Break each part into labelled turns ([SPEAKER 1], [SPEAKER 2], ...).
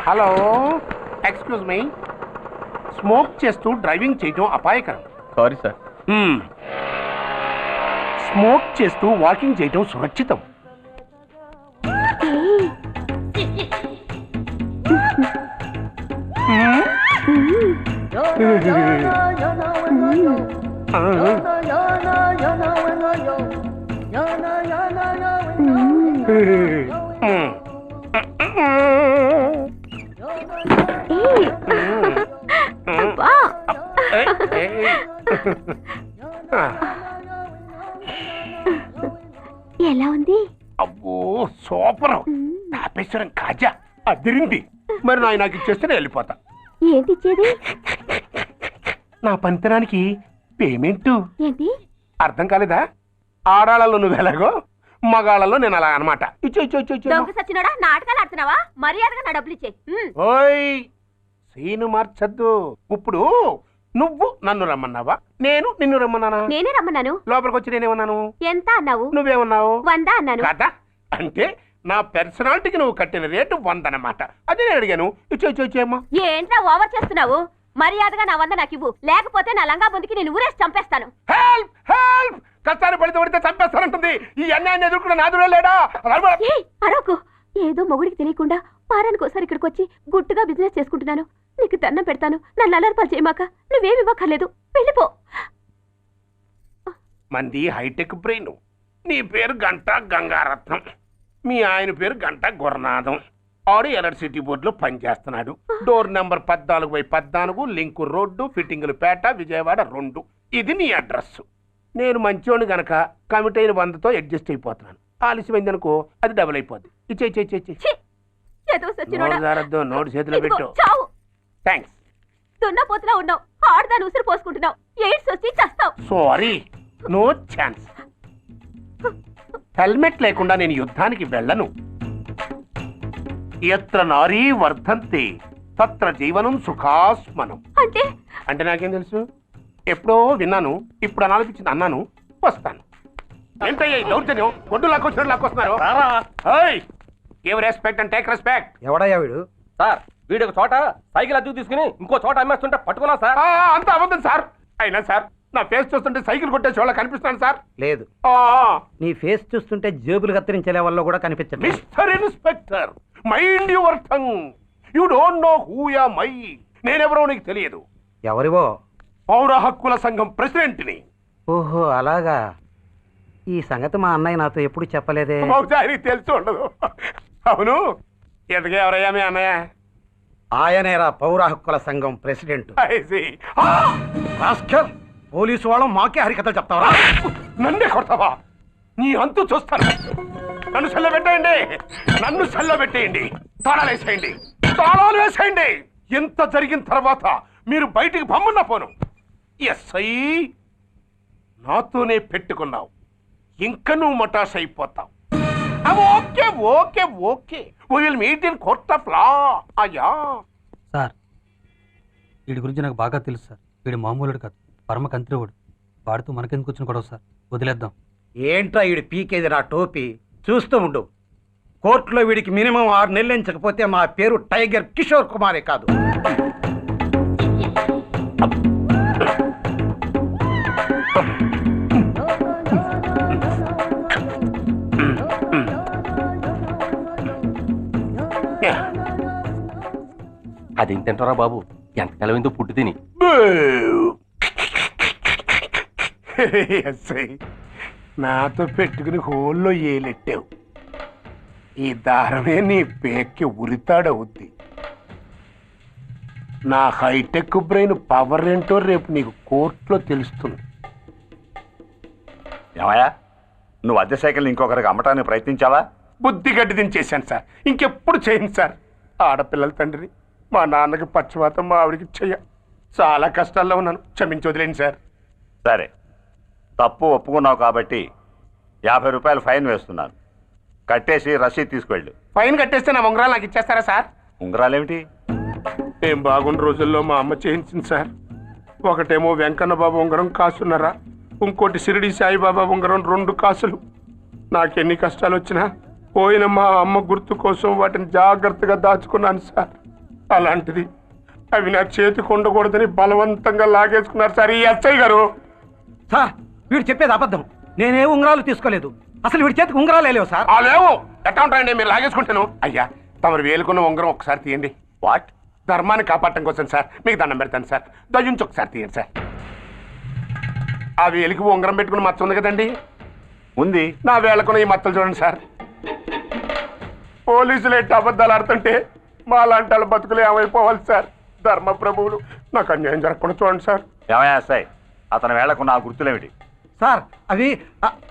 [SPEAKER 1] Hello, excuse me. Smoke చేస్తూ driving చేయటం అపాయకరం.
[SPEAKER 2] Sorry sir.
[SPEAKER 1] స్మోక్ చేస్తూ వాకింగ్ చేయటం సురక్షితం.
[SPEAKER 3] ఎలా ఉంది?
[SPEAKER 1] అబ్బో సూపర్. తాపేశ్వరం కాజా అదిరింది. మరి నాకు ఇచ్చేస్తే నేను వెళ్ళిపోతా.
[SPEAKER 3] ఏంటి ఇచ్చేది?
[SPEAKER 1] నా పంతనానికి పేమెంట్.
[SPEAKER 3] ఏంటి
[SPEAKER 1] అర్థం కాలేదా? ఆడాళ్ళలో నువ్వు ఎలాగో, మగాళ్ళలో నేను అలా అనమాట.
[SPEAKER 3] నాటకాలు ఆడుతున్నావా? మర్యాదగా నా డబ్బులు ఇచ్చే.
[SPEAKER 1] ఓయ్ సీను మార్చద్దు. ఇప్పుడు నువ్వు నన్ను రమ్మన్నావా, నేను నిన్ను రమ్మన్నానా?
[SPEAKER 3] నేనే రమ్మన్నాను.
[SPEAKER 1] లోపలికి వచ్చి నేనేమన్నాను?
[SPEAKER 3] ఎంత అన్నావు?
[SPEAKER 1] నువ్వేమన్నావు?
[SPEAKER 3] 100 అన్నాను.
[SPEAKER 1] కదా అంటే నా పర్సనాలిటీకి నువ్వు కట్టిన రేటు 100 అన్నమాట. అదే నేను అడిగాను. ఇచ్చేమ్మా.
[SPEAKER 3] ఏంట్రా ఓవర్ చేస్తున్నావు? మర్యాదగా నా 100 నాకు ఇవ్వు, లేకపోతే నా లంగా బొందికి నేను ఊరేసి చంపేస్తాను.
[SPEAKER 1] Help help. కష్టాన్ని పడితే చంపేస్తానంటుంది. ఈ అన్యాయాన్ని ఎదుర్కొన్న నాదుడే లేడా?
[SPEAKER 3] అరవకు. ఏదో మొగుడికి తెలియకుండా వారానికి ఒకసారి ఇక్కడికి వచ్చి గుట్టుగా బిజినెస్ చేసుకుంటున్నాను. నీకు దండం పెడతాను, నన్ను అలర్పాలు చేయమాక. నువ్వేమి ఇవ్వక్కర్లేదు, వెళ్ళిపో.
[SPEAKER 1] మంది హైటెక్ బ్రెయిన్. నీ పేరు గంటా గంగారత్నం, మీ ఆయన పేరు గంటా గురనాథం. ఆడు ఎలక్ట్రిసిటీ బోర్డులో పనిచేస్తున్నాడు. డోర్ నెంబర్ 14/14, లింకు రోడ్డు, ఫిట్టింగులు పేట, విజయవాడ 2. ఇది నీ అడ్రస్. నేను మంచోని గనక కమిట్ అయిన 100తో అడ్జస్ట్ అయిపోతున్నాను. ఆలస్యమైంది అనుకో, అది డబుల్ అయిపోద్ది. నోటు చేతిలో పెట్టు. థ్యాంక్స్.
[SPEAKER 3] దున్నపోతులా ఉన్నావు, ఆడదాని ఉసురు పోసుకుంటున్నావు. ఎయిడ్స్ వచ్చి చస్తావు.
[SPEAKER 1] Sorry, no chance. హెల్మెట్ లేకుండా నేను యుద్ధానికి వెళ్ళను. ఎత్ర నారీ వర్ధంతి తత్ర జీవనం సుఖాస్మనం. అంటే నాకేం తెలుసు? ఎప్పుడో విన్నాను, ఇప్పుడు అనాలనిపించింది అన్నాను. వస్తాను. ఏంటయ్యా ఈ దౌర్జన్యం? ఒడ్డు లాక్కొస్తున్నారు. Give respect and take respect.
[SPEAKER 2] ఎవడయ్యా వీడు? సార్, వీడు ఒక చోట సైకిల్ అద్దెకు తీసుకుని ఇంకో చోట అమ్మేస్తుంటే పట్టుకున్నా సార్.
[SPEAKER 1] అంత అబద్ధం సార్. అయినా సార్, నా ఫేస్ చూస్తుంటే సైకిల్ కొట్టే చోళ్ళ కనిపిస్తాను సార్.
[SPEAKER 4] లేదు, నీ ఫేస్ చూస్తుంటే జేబులు కత్తిరించే లెవెల్లో కూడా కనిపించదు.
[SPEAKER 1] Mister inspector, mind your tongue. You don't know who am I. నేనెవరో నీకు తెలియదు.
[SPEAKER 4] ఎవరివో?
[SPEAKER 1] పౌర హక్కుల సంఘం ప్రెసిడెంట్ని.
[SPEAKER 4] ఓహో అలాగా. ఈ సంగతి మా అన్నయ్య నాతో ఎప్పుడు చెప్పలేదే.
[SPEAKER 1] బహుశా ఆయనకి తెలిసి ఉండదు. అవును, ఎదుగా ఎవరయ్యా మీ అన్నయ్య?
[SPEAKER 4] ఆయనేరా పౌర హక్కుల సంఘం ప్రెసిడెంట్. పోలీసు వాళ్ళం మాకే హరికథలు చెప్తావరా?
[SPEAKER 1] నన్నే కొడతావా? నీ అంతు చూస్తాను. నన్ను సెల్లో పెట్టేయండి. తాళాలు వేసేయండి. ఎంత జరిగిన తర్వాత మీరు బయటికి పమ్మన్న పోను. ఎస్ఐ, నాతోనే పెట్టుకున్నావు, ఇంకా నువ్వు మటాష్ అయిపోతావు. Okay okay okay, we will meet in court of law. అయ్యా
[SPEAKER 5] సార్, వీడి గురించి నాకు బాగా తెలుసు సార్. వీడి మామూలుడు కాదు, పరమ కంత్రివుడు. వాడితో మనకెందుకు వచ్చిన గొడవ సార్? వదిలేద్దాం.
[SPEAKER 4] ఏంట్రా వీడి పీకేది నా టోపీ? చూస్తూ ఉండు. కోర్టులో వీడికి మినిమం 6 నెలలు ఎంచకపోతే మా పేరు టైగర్ కిషోర్ కుమారే కాదు.
[SPEAKER 2] అది తింటారా బాబు? ఎంతకాలం ఎందుకు పుట్టి తిని.
[SPEAKER 1] నాతో పెట్టుకుని హోల్లో ఏలెట్టావు. ఈ దారమే నీ పేక్కి ఉరితాడవుద్ది. నా హైటెక్ బ్రెయిన్ పవర్ ఏంటో రేపు నీకు కోర్టులో తెలుస్తుంది.
[SPEAKER 6] ఏమయ్యా, నువ్వు అద్దె సైకిల్ ఇంకొకరికి అమ్మటానికి ప్రయత్నించావా?
[SPEAKER 1] బుద్ధి గడ్డి దించేశాను సార్. ఇంకెప్పుడు చేయను సార్. ఆడపిల్లల తండ్రిని, మా నాన్నకి పక్షవాతం, మా ఆవిడికి చెయ్య. చాలా కష్టాల్లో ఉన్నాను, క్షమించి వదిలేండి సార్.
[SPEAKER 6] సరే, తప్పు ఒప్పుకున్నావు కాబట్టి 50 రూపాయలు ఫైన్ వేస్తున్నాను. కట్టేసి రసీదు తీసుకువెళ్ళు.
[SPEAKER 1] ఫైన్ కట్టేస్తే నా ఉంగరాలు నాకు ఇచ్చేస్తారా సార్?
[SPEAKER 6] ఉంగరాలేమిటి?
[SPEAKER 1] ఏం బాగున్న రోజుల్లో మా అమ్మ చేయించింది సార్. ఒకటేమో వెంకన్న బాబు ఉంగరం కాసున్నరా, ఇంకోటి షిరిడి సాయిబాబా ఉంగరం 2 కాసులు. నాకెన్ని కష్టాలు వచ్చినా పోయిన మా అమ్మ గుర్తు కోసం వాటిని జాగ్రత్తగా దాచుకున్నాను సార్. అలాంటిది అవి నా చేతికి ఉండకూడదని బలవంతంగా లాగేసుకున్నారు సార్ ఈ ఎస్ఐ గారు.
[SPEAKER 4] సార్ వీడు చెప్పేది అబద్ధం. నేనే ఉంగరాలు తీసుకోలేదు. అసలు వీడి చేతికి ఉంగరాలు లేవు సార్.
[SPEAKER 1] ఆ లేవు ఎట్లా ఉంటాయండి మీరు లాగేసుకుంటాను. అయ్యా తమరు వేలుకున్న ఉంగరం ఒకసారి తీయండి.
[SPEAKER 6] వాట్?
[SPEAKER 1] ధర్మాన్ని కాపాడటం కోసం సార్, మీకు దండం పెడతాను సార్. దయ్యుంచి ఒకసారి తీయండి సార్. ఆ వేలికి ఉంగరం పెట్టుకుని మచ్చ ఉంది కదండి,
[SPEAKER 6] ఉంది.
[SPEAKER 1] నా వేళకున్న ఈ మచ్చలు చూడండి సార్. పోలీసులు ఎట్టి అబద్ధాలు ఆడుతుంటే మా లాంటి వాళ్ళ బతుకులు ఏమైపోవాలి సార్. ధర్మ ప్రభువులు నాకు అన్యాయం జరగకుండా చూడండి సార్.
[SPEAKER 6] ఏమయ్యా ఎస్ఐ, అతని వేళకున్న ఆ గుర్తులేమిటి?
[SPEAKER 4] సార్ అవి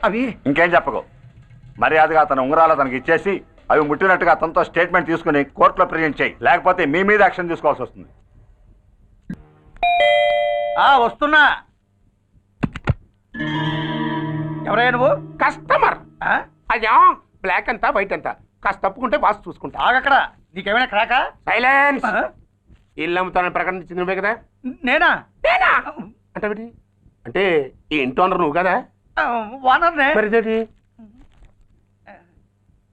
[SPEAKER 4] అవి
[SPEAKER 6] ఇంకేం చెప్పకు. మర్యాదగా అతని ఉంగరాలు అతనికి ఇచ్చేసి అవి ముట్టినట్టుగా అతనితో స్టేట్మెంట్ తీసుకుని కోర్టులో ప్రెజెంట్ చేయి. లేకపోతే మీ మీద యాక్షన్ తీసుకోవాల్సి వస్తుంది.
[SPEAKER 4] వస్తున్నా. ఎవరయ్యా నువ్వు?
[SPEAKER 1] కస్టమర్. అయ్యా బ్లాక్ అంతా వైట్ అంతా కాస్త తప్పుకుంటే వాసు చూసుకుంటా.
[SPEAKER 4] ఆగక్కడ. నీకేమైనా క్రాకా?
[SPEAKER 1] సైలెన్స్. ఇల్లు అమ్ముతానని ప్రకటించింది నువ్వే కదా?
[SPEAKER 4] నేనా?
[SPEAKER 1] అంటే అంటే ఈ ఇంటి ఓనర్ నువ్వు కదా?
[SPEAKER 4] ఓనర్నే.
[SPEAKER 1] మరి ఇదేంటి?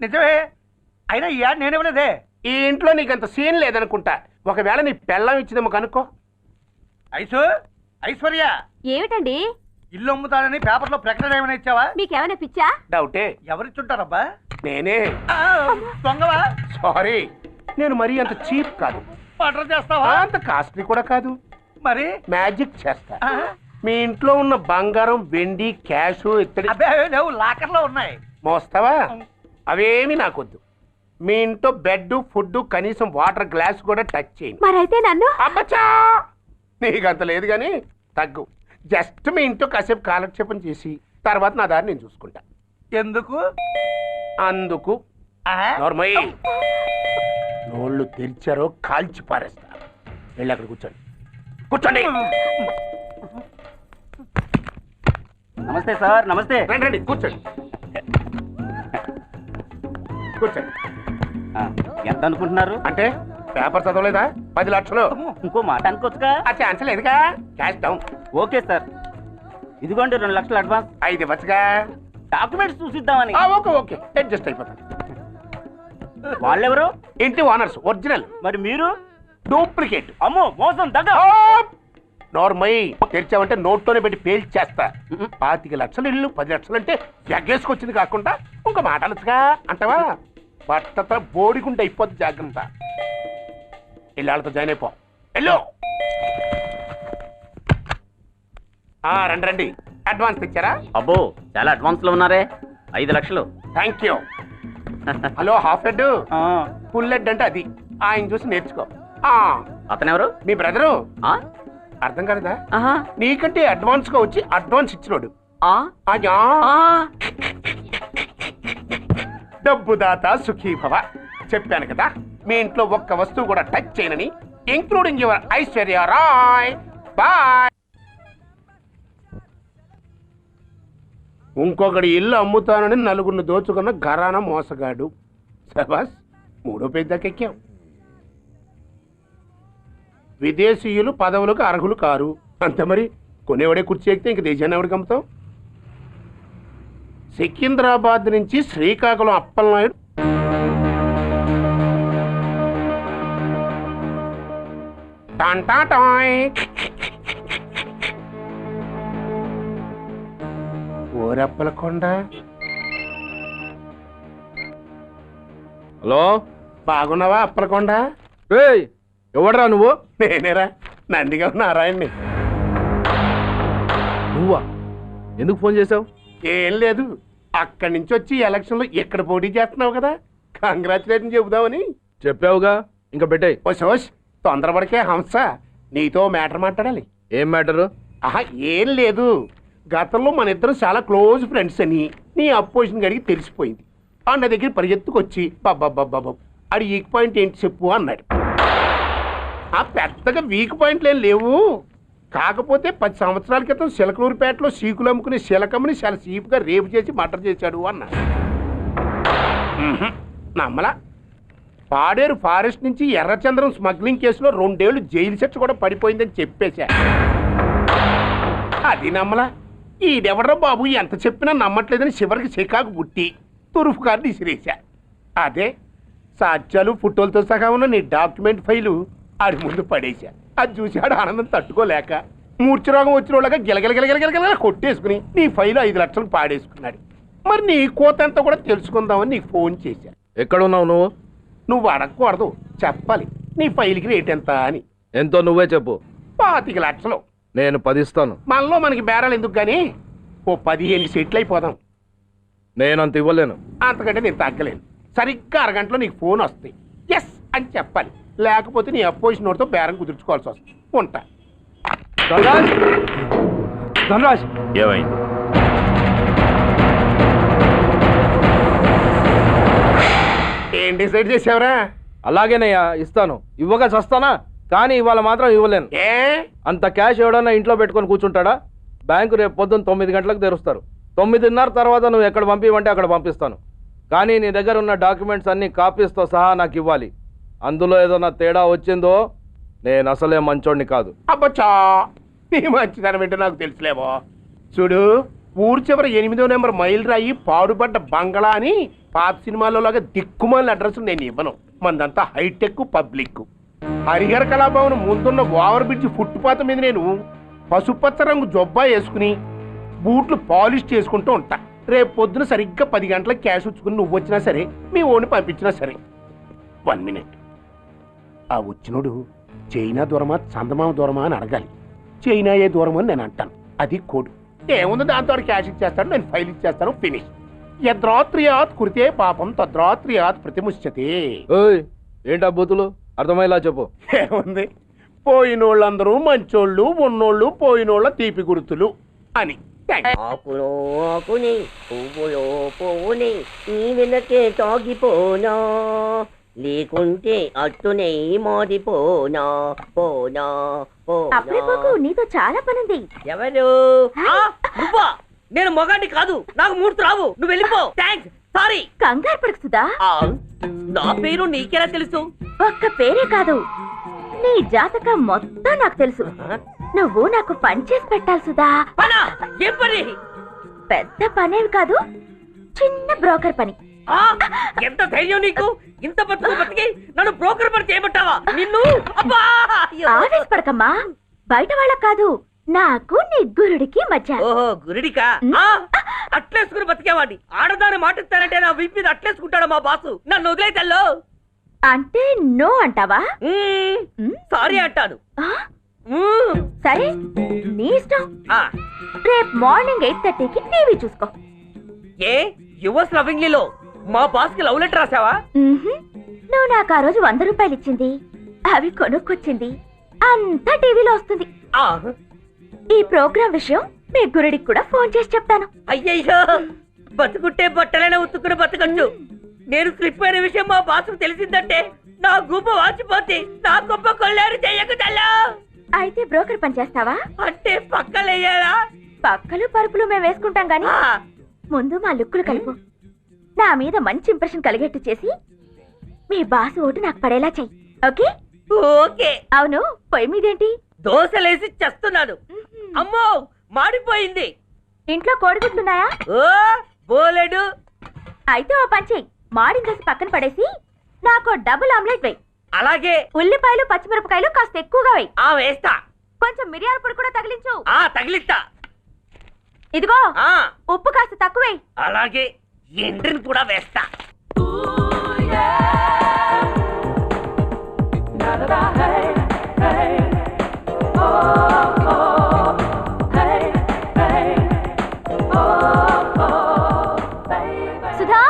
[SPEAKER 4] నిజమే. అయినా ఈ యాడ్ నేనేమలేదే.
[SPEAKER 1] ఈ ఇంట్లో నీకంత సీన్ లేదనుకుంటా. ఒకవేళ నీ పెళ్ళం ఇచ్చిందేమో కనుక్కో.
[SPEAKER 4] ఐశ్వర్య
[SPEAKER 3] ఏమిటండి?
[SPEAKER 4] ఇల్లు అమ్ముతానని పేపర్లో ప్రకటన ఏమైనా ఇచ్చావా?
[SPEAKER 3] మీకేమైనా పిచ్చా?
[SPEAKER 1] డౌటే.
[SPEAKER 4] ఎవరిచ్చుంటారబ్బా?
[SPEAKER 1] నేనే.
[SPEAKER 4] దొంగవా?
[SPEAKER 1] సారీ, నేను మరీ అంత చీప్ కాదు.
[SPEAKER 4] మర్డర్ చేస్తావా?
[SPEAKER 1] అంత కాస్ట్లీ కూడా కాదు.
[SPEAKER 4] మరి
[SPEAKER 1] మ్యాజిక్ చేస్తా. మీ ఇంట్లో ఉన్న బంగారం, వెండి, క్యాష్, ఇత్తడి
[SPEAKER 4] అబ్బే లేవు, లాకర్లో ఉన్నాయి.
[SPEAKER 1] మోస్తావా? అవేమి నాకొద్దు. మీ ఇంట్లో బెడ్, ఫుడ్, కనీసం వాటర్ గ్లాస్ కూడా టచ్ చేయండి.
[SPEAKER 3] మరైతే నన్ను
[SPEAKER 1] అబ్బచ్చా, నీకంత లేదు కానీ తగ్గు. జస్ట్ మీ ఇంట్లో కాసేపు కాలక్షేపం చేసి తర్వాత నా దారి నేను చూసుకుంటా.
[SPEAKER 4] ఎందుకు?
[SPEAKER 1] అందుకు. నోర్మయ్య, నోళ్ళు తెరిచారో కాల్చి పారేస్తా. వెళ్ళి అక్కడ కూర్చోండి. కూర్చోండి.
[SPEAKER 2] నమస్తే సార్. నమస్తే.
[SPEAKER 1] రండి రండి కూర్చోండి. కూర్చోండి.
[SPEAKER 2] ఎంత అనుకుంటున్నారు?
[SPEAKER 1] అంటే పేపర్ చదవలేదా? 10 లక్షలు.
[SPEAKER 2] ఇంకో మాట అనుకోవచ్చుగా.
[SPEAKER 1] ఆ ఛాన్స్ లేదుగా. Cash down.
[SPEAKER 2] ఓకే సార్, ఇదిగోండి 2 లక్షలు అడ్వాన్స్.
[SPEAKER 1] 5 ఇవ్వచ్చుగా.
[SPEAKER 2] డాక్యుమెంట్స్ చూసిద్దామని.
[SPEAKER 1] ఓకే ఓకే, అడ్జస్ట్ అయిపోతాను.
[SPEAKER 2] వాళ్ళెవరు?
[SPEAKER 1] ఇంటి ఓనర్స్. ఒరిజినల్.
[SPEAKER 2] మరి మీరు?
[SPEAKER 1] డూప్లికేట్.
[SPEAKER 2] అమ్మో మోసం దగ్గ.
[SPEAKER 1] నోర్మై, తెరిచావంటే నోట్లోనే పెట్టి పేల్చేస్తా. 25 లక్షలు ఇల్లు 10 లక్షలు అంటే ఎగ్గేసుకొచ్చింది కాకుండా ఇంకో మాట అనొచ్చుగా అంటావా? బట్టతో బోడిగుంటే అయిపోద్ది. జాగ్రత్త. ఇళ్ళతో జాయిన్ అయిపో. వెళ్ళు. రండి రండి. అడ్వాన్స్ తెచ్చారా?
[SPEAKER 2] అబ్బో చాలా అడ్వాన్స్ లో ఉన్నారే. 5 లక్షలు.
[SPEAKER 1] Thank you. Hello, half head full head అంటే అది. ఆయన చూసి నేర్చుకో.
[SPEAKER 2] అతనెవరు?
[SPEAKER 1] మీ బ్రదరు. అర్థం కాలేదా? నీకంటే అడ్వాన్స్ గా వచ్చి అడ్వాన్స్ ఇచ్చినోడు. డబ్బు దాత సుఖీ భవ. చెప్పాను కదా, మీ ఇంట్లో ఒక్క వస్తువు కూడా టచ్ చేయనని, including your Aishwarya Rai. Bye. ఇంకొకటి ఇల్లు అమ్ముతానని నలుగురిని దోచుకున్న ఘరానా మోసగాడు. శబాస్, 3వ పేజీ దాకా ఎక్కాం. విదేశీయులు పదవులకు అర్హులు కారు. అంతే మరి. కొనేవాడే కుర్చీ ఎక్కితే ఇంక దేశాన్ని ఎవరికి అమ్ముతాం? సికింద్రాబాద్ నుంచి శ్రీకాకుళం అప్పలనాయుడు ఓరప్పలకొండ.
[SPEAKER 7] హలో,
[SPEAKER 1] బాగున్నావా అప్పలకొండ?
[SPEAKER 7] ఎవడరా నువ్వు?
[SPEAKER 1] నేనేరా, నందిగా నారాయణ్ణి.
[SPEAKER 7] నువ్వా? ఎందుకు ఫోన్ చేసావు?
[SPEAKER 1] ఏం లేదు, అక్కడి నుంచి వచ్చి ఎలక్షన్లో ఇక్కడ పోటీ చేస్తున్నావు కదా, కంగ్రాచులేషన్ చెబుదామని.
[SPEAKER 7] చెప్పావుగా, ఇంకా పెట్టాయి.
[SPEAKER 1] ఓ సోష్, తొందరపడికే హంస, నీతో మ్యాటర్ మాట్లాడాలి.
[SPEAKER 7] ఏం మ్యాటరు?
[SPEAKER 1] ఏం లేదు, గతంలో మన ఇద్దరం చాలా క్లోజ్ ఫ్రెండ్స్ అని నీ అపోజిషన్ గడికి తెలిసిపోయింది. అన్న దగ్గర పరిగెత్తుకొచ్చి బాబా అది వీక్ పాయింట్ ఏంటి చెప్పు అన్నాడు. పెద్దగా వీక్ పాయింట్లు ఏం లేవు, కాకపోతే 10 సంవత్సరాల క్రితం చిలకలూరుపేటలో సీకులు అమ్ముకునే శిలకమ్మని చాలా సీపుగా రేపు చేసి మర్డర్ చేశాడు అన్నాడు. నమ్మలా. పాడేరు ఫారెస్ట్ నుంచి ఎర్రచంద్రం స్మగ్లింగ్ కేసులో 2 ఏళ్లు జైలు శిక్ష కూడా పడిపోయిందని చెప్పేశా. అది నమ్మలా. ఈడెవడ్రా బాబు ఎంత చెప్పినా నమ్మట్లేదని చివరికి చికాకు పుట్టి తురుపు కార్డు ఇసిరేశా. అదే సాక్ష్యాలు ఫోటోలతో సహా ఉన్న నీ డాక్యుమెంట్ ఫైలు ఆడి ముందు పడేశా. అది చూసి ఆడు ఆనందం తట్టుకోలేక మూర్ఛరోగం వచ్చిన వాళ్ళగా గిలగిలగిలగిలగిలగిల కొట్టేసుకుని నీ ఫైలు 5 లక్షలు పాడేసుకున్నాడు. మరి నీ కోతంతా కూడా తెలుసుకుందామని నీకు ఫోన్ చేశా.
[SPEAKER 7] ఎక్కడున్నావు నువ్వు?
[SPEAKER 1] నువ్వు అడగకూడదు, చెప్పాలి. నీ ఫైల్కి రేట్ ఎంత అని.
[SPEAKER 7] ఎంతో నువ్వే చెప్పు.
[SPEAKER 1] 25 లక్షలు.
[SPEAKER 7] నేను 10 ఇస్తాను.
[SPEAKER 1] మనలో మనకి బేరాలు ఎందుకు కానీ ఓ 15 సెట్లు అయిపోదాం.
[SPEAKER 7] నేను అంత ఇవ్వలేను.
[SPEAKER 1] అంతకంటే నేను తగ్గలేను. సరిగ్గా అరగంటలో నీకు ఫోన్ వస్తాయి. ఎస్ అని చెప్పాలి, లేకపోతే నీ అపోజిషన్ నోటితో బేరం కుదుర్చుకోవాల్సి వస్తుంది. ఉంటా.
[SPEAKER 7] ధనరాజ్, ధనరాజ్,
[SPEAKER 6] ఏమైంది?
[SPEAKER 1] ఏం డిసైడ్ చేసావురా?
[SPEAKER 7] అలాగేనయ్యా ఇస్తాను. ఇవ్వగా చస్తానా, కానీ ఇవాళ మాత్రం ఇవ్వలేను.
[SPEAKER 1] ఏ
[SPEAKER 7] అంత క్యాష్ ఎవడన్నా ఇంట్లో పెట్టుకొని కూర్చుంటాడా? బ్యాంకు రేపు పొద్దున్న 9 గంటలకు తెరుస్తారు. 9:30 తర్వాత నువ్వు ఎక్కడ పంపివంటే అక్కడ పంపిస్తాను. కానీ నీ దగ్గర ఉన్న డాక్యుమెంట్స్ అన్ని కాపీస్తో సహా నాకు ఇవ్వాలి. అందులో ఏదైనా తేడా వచ్చిందో నేను అసలే మంచోడిని కాదు.
[SPEAKER 1] అబ్బచ్చా, నీ మంచిదనం ఏంటో నాకు తెలుసులేవో. చూడు, ఊరు చివరి 8వ నెంబర్ మైల్ రాయి పాడుపడ్డ బంగళా అని పాత సినిమాలో లాగా దిక్కుమాలిన అడ్రస్ నేను ఇవ్వను. మందంతా హైటెక్ పబ్లిక్. హరిహర కళాభవన్ ముందున్న ఓవర్ బ్రిడ్జ్ ఫుట్పాత్ మీద నేను పసుపచ్చ రంగు జొబ్బా వేసుకుని బూట్లు పాలిష్ చేసుకుంటూ ఉంటా. రేపు పొద్దున సరిగ్గా 10 గంటలకు క్యాష్ ఉంచుకుని నువ్వు వచ్చినా సరే, మీ ఓన్ని పంపించినా సరే. 1 మినిట్. ఆ వచ్చినోడు చైనా దూరమా చందమామ దూరమా అని అడగాలి. చైనా ఏ దూరం అని నేను అంటాను. అది కోడ్. ఏముంది, దాంతో క్యాష్ ఇచ్చేస్తాడు, నేను ఫైల్ ఇచ్చేస్తాను, ఫినిష్. యద్రాత్రియాత్ కురితే పాపం తద్రాత్రియాత్ ప్రతిముష్యతే.
[SPEAKER 7] ఓయ్, ఏంటా బూతులు? అర్థమయ్యేలా చెప్పు.
[SPEAKER 1] ఏముంది, పోయినోళ్ళందరూ మంచోళ్ళు, ఉన్నోళ్ళు పోయినోళ్ళ తీపి గుర్తులు అని.
[SPEAKER 8] ఆకులో ఆకుని పువ్వులో పువ్వుని నీ వెనకే తాగిపోనా, లేకుంటే అట్టునే మారిపోనా పోనా
[SPEAKER 3] అప్పుడే పోకు, నీతో చాలా పనుంది.
[SPEAKER 8] ఎవరు? నువ్వా? నేను మొగాడిని కాదు, నాకు మూర్తి రావు. నువ్వు వెళ్ళిపో. Thanks, sorry.
[SPEAKER 3] కంగారు పడకు సుధా.
[SPEAKER 8] నా పేరు నీకెలా తెలుసు?
[SPEAKER 3] ఒక్క పేరే కాదు, నీ జాతకం మొత్తం నాకు తెలుసు. నువ్వు నాకు పని చేసి పెట్టాలి సుధా.
[SPEAKER 8] పనా? ఏం పని?
[SPEAKER 3] పెద్ద పనేవి కాదు, చిన్న బ్రోకర్ పని.
[SPEAKER 8] ఎంత ధైర్యం నీకు? ఇంత బతికి నన్ను బ్రోకర్ పని చేయబట్టావా? నిన్ను
[SPEAKER 3] ఆవేశపడకమ్మా, బయట వాళ్ళకి కాదు, నాకు నీ గురుడికి మధ్య.
[SPEAKER 8] ఓహో, గురుడికా? అట్లేసుకుని బతికేవాడి. ఆడదాని మాట ఇస్తానంటే నా వీపీ అట్లేసుకుంటాడు మా బాసు. నన్ను వదిలేతల్లో
[SPEAKER 3] అంటే నో అంటావా?
[SPEAKER 8] సారీ అంటాను.
[SPEAKER 3] సరే, నీ ఇష్టం. రేపు మార్నింగ్ 8:30కి టీవీ చూసుకో.
[SPEAKER 8] ఏ యువర్స్ లవింగ్లీలో మా బాస్ కి లవ్ లెటర్ రాసావా?
[SPEAKER 3] నువ్వు నాకు ఆ రోజు 100 రూపాయలు ఇచ్చింది, అవి కొనుక్కొచ్చింది అంతా టీవీలో వస్తుంది. ఈ ప్రోగ్రాం విషయం మీ గురుడికి కూడా ఫోన్ చేసి చెప్తాను.
[SPEAKER 8] అయ్యయ్యో, బతుకుంటే బట్టలైనా ఉత్తుకుని బతకచ్చు. నేను స్లిప్ అయిన విషయం మా బాసుకు తెలిసిందంటే నా గుబ్బ వాచిపోతే నా గొప్ప కొల్లారు చెయ్యకుదల్లా.
[SPEAKER 3] అయితే బ్రోకర్ పని చేస్తావా?
[SPEAKER 8] అంటే పక్కలేయాలా?
[SPEAKER 3] పక్కలు పరుపులు మేము వేసుకుంటాం గాని ముందు మా లుక్కులు కలుపు. నా మీద మంచి ఇంప్రెషన్ కలిగేట్టు చేసి మీ బాసు ఓటు నాకు పడేలా చెయ్యి. ఓకే?
[SPEAKER 8] ఓకే.
[SPEAKER 3] అవును, పొయ్యి మీదేంటి?
[SPEAKER 8] దోశలేసి చేస్తున్నాను. అమ్మో, మాడిపోయింది.
[SPEAKER 3] ఇంట్లో కోడిగుడ్లున్నాయా?
[SPEAKER 8] ఓ బోలెడు.
[SPEAKER 3] అయితే ఓ పని చెయ్యి, మాడిన దోశ పక్కన పడేసి నాకు డబుల్ ఆమ్లెట్ వెయ్యి.
[SPEAKER 8] అలాగే.
[SPEAKER 3] ఉల్లిపాయలు పచ్చిమిరపకాయలు కాస్త ఎక్కువగా వెయ్యి.
[SPEAKER 8] వేస్తా.
[SPEAKER 3] కొంచెం మిరియాల పొడి కూడా తగిలించు.
[SPEAKER 8] తగిలిస్తా.
[SPEAKER 3] ఇదిగో ఉప్పు కాస్త తక్కువ వెయ్యి.
[SPEAKER 8] అలాగే, ఎండ్రిని కూడా వేస్తా.
[SPEAKER 3] సుధా,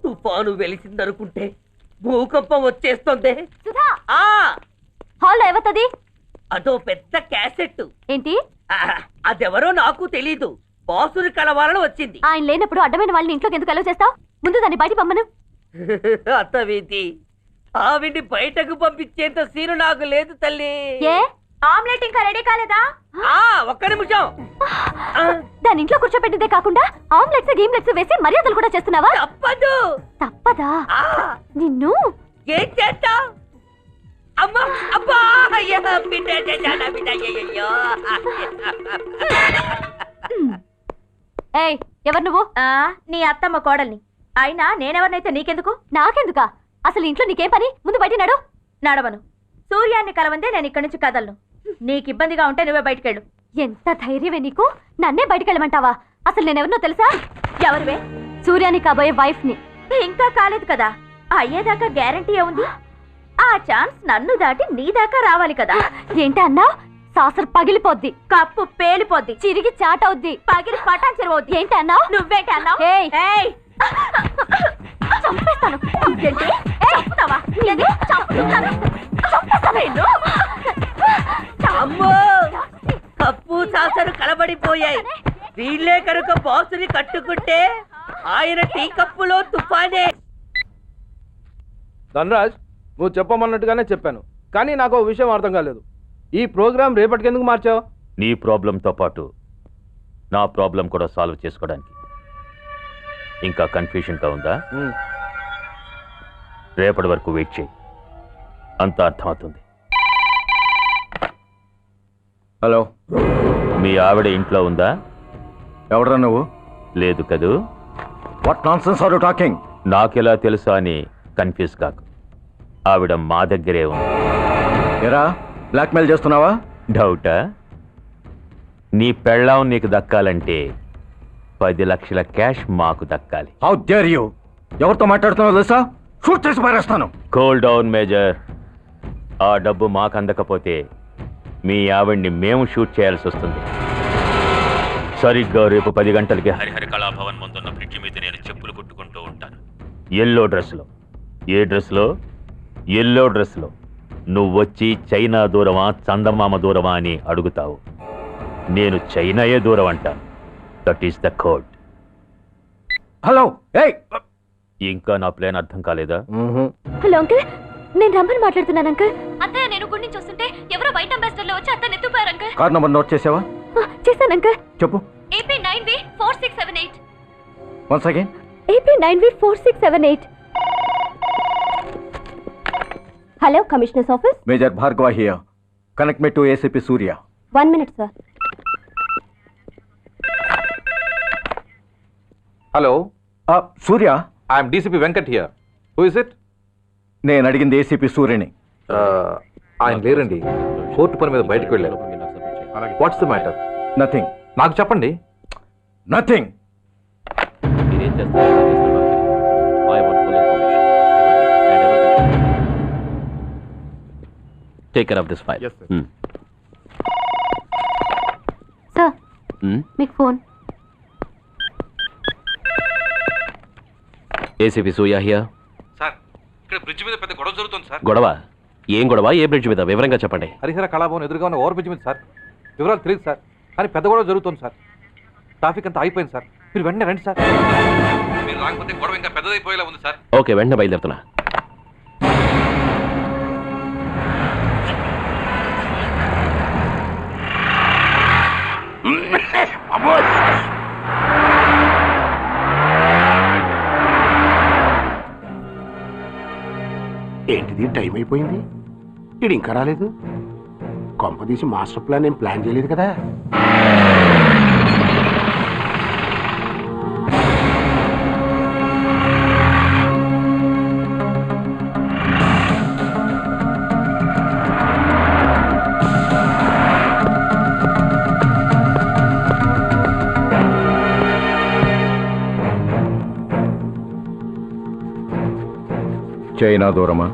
[SPEAKER 8] తుఫాను వెలిసిందనుకుంటే భూకంపం వచ్చేస్తుంది.
[SPEAKER 3] సుధా, హాల్లో ఏవతది?
[SPEAKER 8] అదో పెద్ద క్యాసెట్.
[SPEAKER 3] ఏంటి?
[SPEAKER 8] అదెవరో నాకు తెలీదు. బాసుని కలవాలని వచ్చింది.
[SPEAKER 3] ఆయన లేనప్పుడు అడ్డమైన వాళ్ళని ఇంట్లోకి ఎందుకు అలౌ చేస్తావు? ముందు దాన్ని బయట పంపను.
[SPEAKER 8] అత్తవీతి, ఆవిడ్ని బయటకు పంపించేంత సీను నాకు లేదు తల్లి.
[SPEAKER 3] ఏ ఆమ్లెట్ ఇంకా రెడీ కాలేదా?
[SPEAKER 8] ఒక్క నిమిషం.
[SPEAKER 3] దాని ఇంట్లో కూర్చోపెట్టిందే కాకుండా ఆమ్లెట్స్ గీమ్లెట్స్ వేసి మర్యాదలు కూడా చేస్తున్నావా?
[SPEAKER 8] తప్పదు.
[SPEAKER 3] తప్పదా? నిన్ను
[SPEAKER 8] ఏం చేస్తా? అమ్మా, అబ్బా, బిడ్డ.
[SPEAKER 3] ఏయ్, ఎవరు నువ్వు? నీ అత్తమ్మ కోడల్ని. అయినా నేనెవరినైతే నీకెందుకు? నాకెందుకా? అసలు ఇంట్లో నీకేం పని? ముందు బయట నడు. నడవను. సూర్యాన్ని కలవందే నేను ఇక్కడి నుంచి కదలను. నీకు ఇబ్బందిగా ఉంటే నువ్వే బయటకెళ్ళు. ఎంత ధైర్యమే నీకు? నన్నే బయటకెళ్ళమంటావా? అసలు నేనెవరినో తెలుసా? ఎవరివే? సూర్యాని కాబోయే వైఫ్ ని. ఇంకా కాలేదు కదా, అయ్యేదాకా గ్యారంటీ ఏముంది? ఆ ఛాన్స్ నన్ను దాటి నీ దాకా రావాలి కదా. ఏంటి అన్నా? సాసర్ పగిలిపోద్ది, కప్పు పేలిపోద్ది, చిరిగి చాటవుద్ది, పగిలి పటాన్ చెరువవుద్ది. ఏంటి అన్నా? నువ్వేంటి అన్నావు? చంపేస్తాను. ఏంటి? చంపుతావా? చంపుతాను.
[SPEAKER 8] అమ్మో కప్పు సాసరు కలబడిపోయాయి. వీళ్ళే కనుక బాసుని కట్టుకుంటే ఆయన టీ కప్పులో తుఫానే.
[SPEAKER 7] ధనరాజ్, నువ్వు చెప్పమన్నట్టుగానే చెప్పాను, కానీ నాకు ఒక విషయం అర్థం కాలేదు. ఈ ప్రోగ్రాం రేపటికి ఎందుకు మార్చావు?
[SPEAKER 9] నీ ప్రాబ్లంతో పాటు నా ప్రాబ్లం కూడా సాల్వ్ చేసుకోవడానికి. ఇంకా కన్ఫ్యూషన్గా ఉందా? రేపటి వరకు వెయిట్ చేయి, అంతా అర్థమవుతుంది.
[SPEAKER 6] హలో,
[SPEAKER 9] మీ ఆవిడ ఇంట్లో ఉందా?
[SPEAKER 6] ఎవడరా నువ్వు?
[SPEAKER 9] లేదు కదూ.
[SPEAKER 6] What nonsense are you talking?
[SPEAKER 9] నాకెలా తెలుసా అని కన్ఫ్యూజ్ కాకు. ఆవిడ మా దగ్గరే ఉంది.
[SPEAKER 6] ఎరా, బ్లాక్మెయిల్ చేస్తున్నావా?
[SPEAKER 9] డౌటా? నీ పెళ్ళాం నీకు దక్కాలంటే 10 లక్షల క్యాష్ మాకు దక్కాలి.
[SPEAKER 6] How dare you! ఎవరితో మాట్లాడుతున్నావు తెలుసా? షూట్ చేసి పారేస్తాను.
[SPEAKER 9] Cool down major. ఆ డబ్బు మాకు అందకపోతే మీ ఆవిడ్ని మేము షూట్ చేయాల్సి వస్తుంది. సరిగ్గా రేపు 10 గంటలకి హరిహర కళాభవన్ ముందున్న బ్రిడ్జి మీద నేను చెప్పులు కుట్టుకుంటూ ఉంటాను. ఎల్లో డ్రెస్లో. ఏ డ్రెస్లో? ఎల్లో డ్రెస్లో. నువ్వొచ్చి చైనా దూరమా చందమామ దూరమా అని అడుగుతావు. నేను చైనాయే దూరం అంటాను. That is the code.
[SPEAKER 6] Hello,
[SPEAKER 9] ఇంకా నా ప్లాన్ అర్థం కాలేదా?
[SPEAKER 3] హలో అంకుల్, నేను రమ్మని మాట్లాడుతున్నాను అంకుల్. అత్తయ్య నేను గుడి నుంచి వస్తుంటే ఎవరో వైట్ అంబాసిడర్ లో వచ్చి అత్తయ్య ఎత్తుపోయారు అంకుల్.
[SPEAKER 6] కార్ నంబర్ నోట్ చేసావా?
[SPEAKER 3] చేశాను అంకుల్.
[SPEAKER 6] చెప్పు.
[SPEAKER 3] AP9V4678.
[SPEAKER 6] Once again.
[SPEAKER 3] AP9V4678. Hello, commissioners office.
[SPEAKER 6] Major Bhargava here. Connect me to ACP Surya.
[SPEAKER 3] 1 minute sir.
[SPEAKER 7] Hello,
[SPEAKER 6] Surya,
[SPEAKER 7] I'm DCP Venkat here. Who is it?
[SPEAKER 6] నేను అడిగింది ACP సూర్యని.
[SPEAKER 7] ఆయన లేరండి, కోర్టు పని మీద బయటకు వెళ్ళారు. What's the matter?
[SPEAKER 6] నథింగ్.
[SPEAKER 7] నాకు చెప్పండి.
[SPEAKER 6] నథింగ్.
[SPEAKER 9] మీరేం చేస్తారు? Take care of this file.
[SPEAKER 3] Sir, మీకు phone.
[SPEAKER 9] ACP Surya here.
[SPEAKER 2] Sir, ఇక్కడ బ్రిడ్జ్ మీద పెద్ద గొడవ జరుగుతుంది సార్.
[SPEAKER 9] గొడవ? ఏం గొడవ? ఏ బ్రిడ్జ్ మీద? వివరంగా చెప్పండి.
[SPEAKER 2] హరిహర కళాభవన్ ఎదురుగా ఉన్న ఓవర్ బ్రిడ్జ్ మీద సార్. వివరాలు తెలియదు సార్, కానీ పెద్ద గొడవ జరుగుతుంది సార్. ట్రాఫిక్ అంతా అయిపోయింది సార్. మీరు వెంటనే రండి సార్. మీరు రాకపోతే గొడవ ఇంకా పెద్దదైపోయేలా ఉంది సార్.
[SPEAKER 9] ఓకే, వెంటనే బయలుదేరుతున్నా.
[SPEAKER 1] ఏంటిది, టైం అయిపోయింది, ఇది ఇంకా రాలేదు. కొంపదీసి మాస్టర్ ప్లాన్ ఏం ప్లాన్ చేయలేదు కదా?
[SPEAKER 6] చైనా దూరమా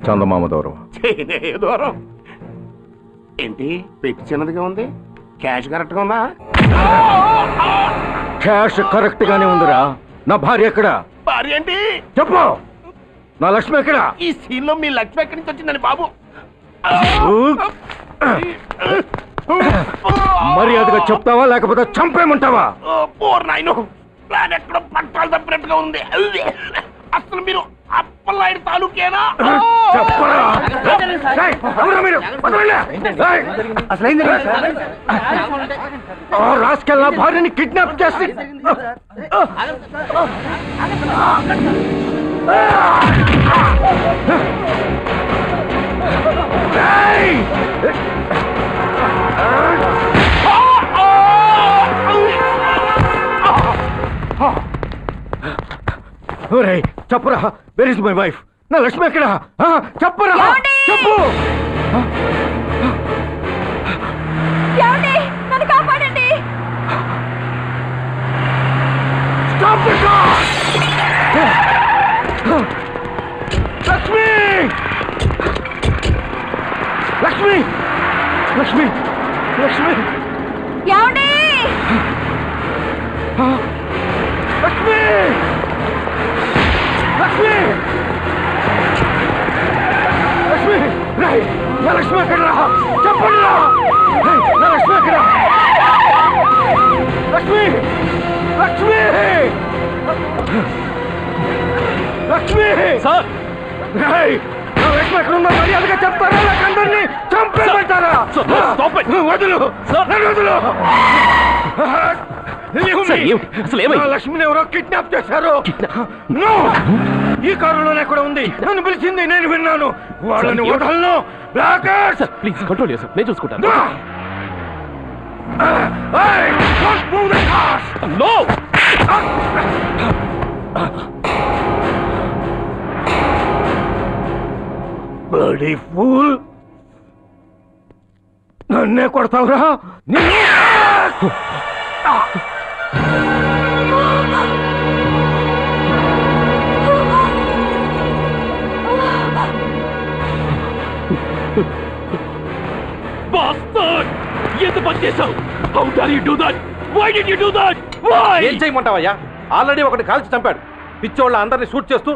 [SPEAKER 6] చందమామ దూరమా?
[SPEAKER 1] చైనా దూరం ఏంటి? పెట్టి చిన్నదిగా ఉంది, క్యాష్ కరెక్ట్గా ఉందా?
[SPEAKER 6] క్యాష్ కరెక్ట్ గానే ఉందిరా. నా భార్య ఎక్కడ?
[SPEAKER 1] భార్య ఏంటి?
[SPEAKER 6] చెప్పు. నా లక్ష్మి ఎక్కడ?
[SPEAKER 1] ఈ సీన్ లో మీ లక్ష్మి ఎక్కడి నుంచి వచ్చిందని బాబు?
[SPEAKER 6] మర్యాదగా చెప్తావా లేకపోతే చంపేమంటావా?
[SPEAKER 1] పోర్ నాయను, ప్లాన్ ఎక్కడో పట్టాలు తప్పినట్టుగా ఉంది. అసలు మీరు అప్పలాయుడు తాలూకేనా?
[SPEAKER 6] రాసుకెళ్ళ భార్యని కిడ్నాప్ చేసి చెప్పరా, వెర్ ఇస్ మై వైఫ్? నా లక్ష్మి ఎక్కడ? చెప్పరా.
[SPEAKER 2] చెప్పు.
[SPEAKER 3] ఏమండి నన్ను కాపాడండి.
[SPEAKER 2] లక్ష్మి, లక్ష్మి, లక్ష్మి, లక్ష్మి,
[SPEAKER 3] ఏమండి
[SPEAKER 2] లక్ష్మి, లక్ష్మి, లక్ష్మి, రేయ్, నా లక్ష్మి ఎక్కడ రా? చెప్పండి రా. రేయ్, నా లక్ష్మి ఎక్కడ? లక్ష్మి, లక్ష్మి, లక్ష్మి సార్, రేయ్, నా లక్ష్మి ఎక్కడ ఉందో మర్యాదగా చెప్తారా? లేక అందరినీ చంపేమంటారా? వదులు, నన్ను వదులు. నా లక్ష్మిని ఎవరో కిడ్నాప్ చేశారు. No! ఈ కారులోనే కూడా ఉంది. నన్ను పిలిచింది, నేను విన్నాను. వాళ్ళని వదలను. బ్లాకర్స్, ప్లీజ్ కంట్రోల్ చేసి నేను చూసుకుంటాను. No! Bloody fool! నన్నే కొడతావురా? ఏం చేయమంటావయ్యా? ఆల్రెడీ ఒకటి కాల్చి చంపాడు. పిచ్చోళ్ళ అందరినీ షూట్ చేస్తూ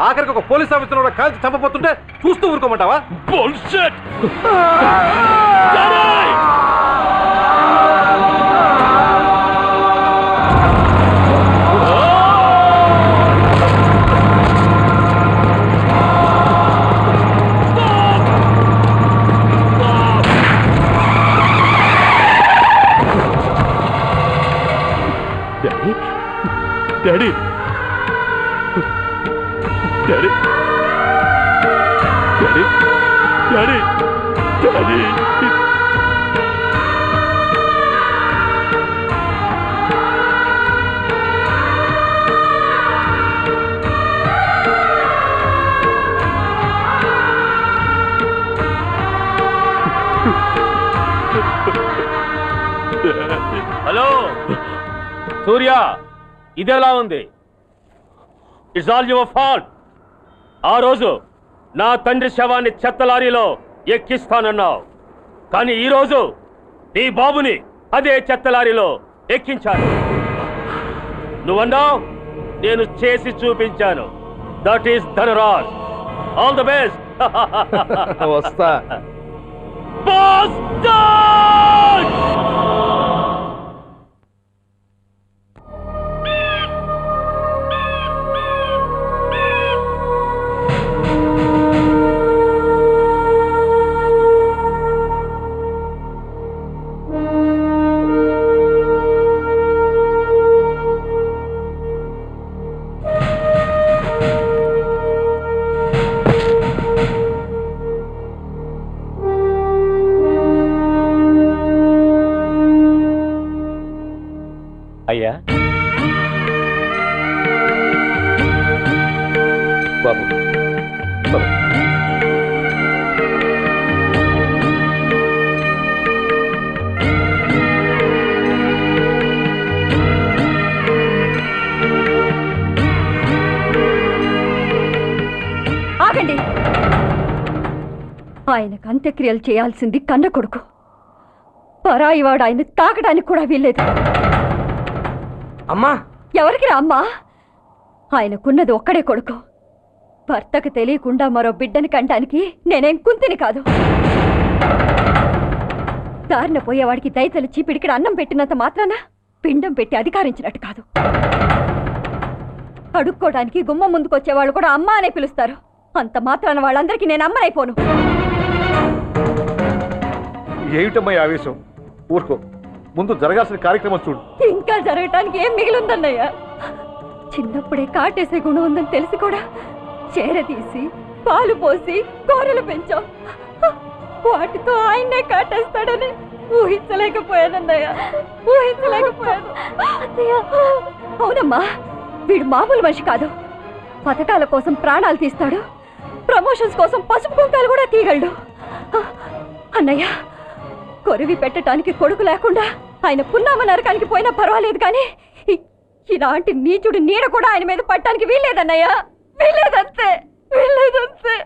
[SPEAKER 2] ఆఖరికి ఒక పోలీస్ ఆఫీసర్ కూడా కాల్చి చంపబోతుంటే చూస్తూ ఊరుకోమంటావా?
[SPEAKER 9] Daddy, daddy, daddy, daddy, daddy. Hello Surya, ఇదెలా ఉంది? It's all your fault. ఆ రోజు నా తండ్రి శవాన్ని చెత్త లారీలో ఎక్కిస్తానన్నావు, కానీ ఈరోజు నీ బాబుని అదే చెత్త లారీలో ఎక్కించాను. నువ్వన్నావు, నేను చేసి చూపించాను. That is Dhanraj. All the best.
[SPEAKER 7] వస్తా.
[SPEAKER 9] అయ్యా
[SPEAKER 2] బాబు, బాబు.
[SPEAKER 3] ఆగండి. ఆయనకు అంత్యక్రియలు చేయాల్సింది కన్న కొడుకు. పరాయివాడు ఆయన తాకడానికి కూడా వీల్లేదు.
[SPEAKER 2] అమ్మా,
[SPEAKER 3] ఎవరికి రా అమ్మా? ఆయనకున్నది ఒక్కడే కొడుకు. భర్తకు తెలియకుండా మరో బిడ్డని కంటానికి నేనేం కుంతిని కాదు. దారిన పోయేవాడికి దయతలిచి పిడికిడ అన్నం పెట్టినంత మాత్రాన పిండం పెట్టి అధికారించినట్టు కాదు. అడుక్కోవడానికి గుమ్మం ముందుకొచ్చేవాళ్ళు కూడా అమ్మ అనే పిలుస్తారు. అంత మాత్రాన వాళ్ళందరికీ నేను అమ్మనైపోను.
[SPEAKER 2] ఏమిటమ్మా ఈ ఆవేశం? ఊరుకో, ముందు జరగాల్సిన కార్యక్రమం చూడు.
[SPEAKER 3] ఇంకా జరగటానికి ఏం మిగిలిందన్నయ్య? చిన్నప్పుడే కాటేసే గుణం ఉందని తెలిసి కూడా చేరదీసి పాలు పోసి కూరలు పెంచాం. వాటితో ఆయన్నే కాటేస్తాడని ఊహించలేకపోయానన్నయ్య, ఊహించలేకపోయాను. అవునమ్మా, వీడు మామూలు మనిషి కాదు. పథకాల కోసం ప్రాణాలు తీస్తాడు, ప్రమాద ప్రమోషన్స్ కోసం పసుపు కుంకాలు కూడా తీయగలడు. అన్నయ్య, కొరివి పెట్టడానికి కొడుకు లేకుండా ఆయన పున్నామ నరకానికి పోయినా పర్వాలేదు, కానీ ఇలాంటి నీచుడు నీడ కూడా ఆయన మీద పట్టడానికి వీల్లేదన్నయ్య. వీల్లేదంతే, వీల్లేదంతే.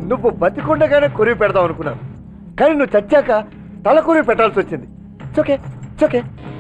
[SPEAKER 2] నువ్వు బతికుండగానే కురివి పెడదాం అనుకున్నాను, కానీ నువ్వు చచ్చాక తల కురివి పెట్టాల్సి వచ్చింది. ఓకే.